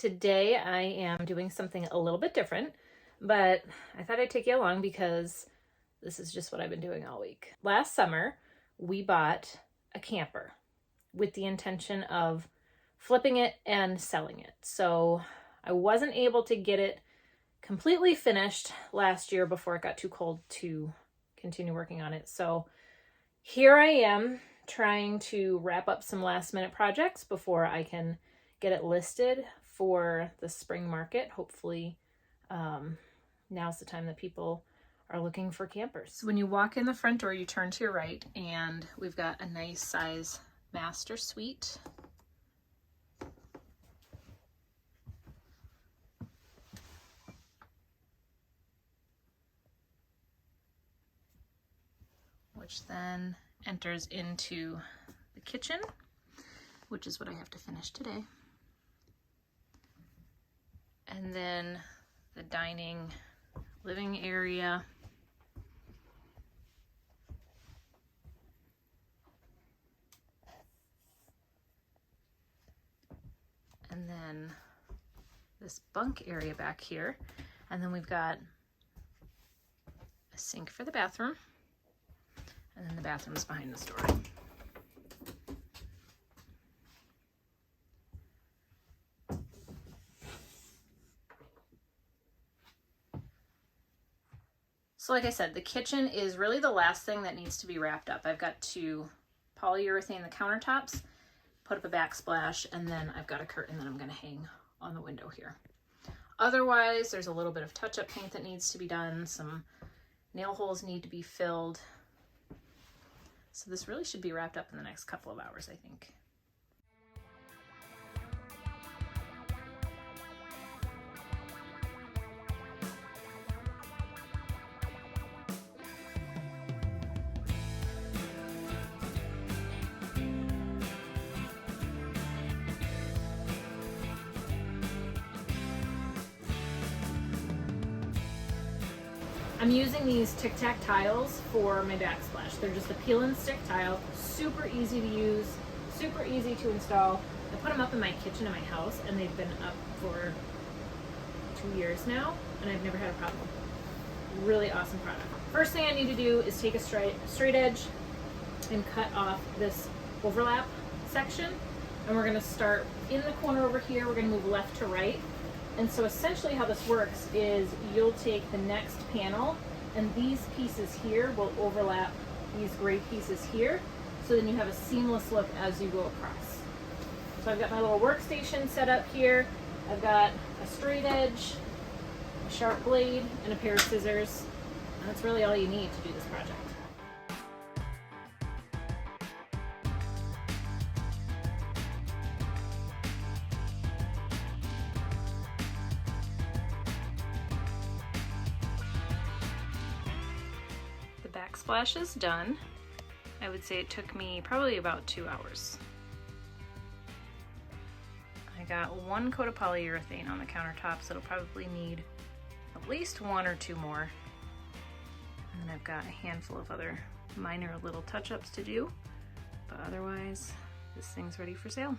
Today I am doing something a little bit different, but I thought I'd take you along because this is just what I've been doing all week. Last summer, we bought a camper with the intention of flipping it and selling it. So I wasn't able to get it completely finished last year before it got too cold to continue working on it. So here I am trying to wrap up some last minute projects before I can get it listed for the spring market. Hopefully now's the time that people are looking for campers. So when you walk in the front door, you turn to your right and we've got a nice size master suite. Which then enters into the kitchen, which is what I have to finish today. And then the dining living area. And then this bunk area back here. And then we've got a sink for the bathroom. And then the bathroom is behind this door. So like I said, the kitchen is really the last thing that needs to be wrapped up. I've got to polyurethane the countertops, put up a backsplash, and then I've got a curtain that I'm going to hang on the window here. Otherwise, there's a little bit of touch-up paint that needs to be done. Some nail holes need to be filled. So this really should be wrapped up in the next couple of hours, I think. I'm using these Tic Tac tiles for my backsplash. They're just a peel and stick tile, super easy to use, super easy to install. I put them up in my kitchen in my house and they've been up for 2 years now and I've never had a problem. Really awesome product. First thing I need to do is take a straight edge and cut off this overlap section. And we're gonna start in the corner over here. We're gonna move left to right. And so essentially how this works is you'll take the next panel and these pieces here will overlap these gray pieces here. So then you have a seamless look as you go across. So I've got my little workstation set up here. I've got a straight edge, a sharp blade, and a pair of scissors. And that's really all you need to do this project. Backsplash is done. I would say it took me probably about 2 hours. I got 1 coat of polyurethane on the countertops. It'll probably need at least 1 or 2 more. And then I've got a handful of other minor little touch-ups to do. But otherwise, this thing's ready for sale.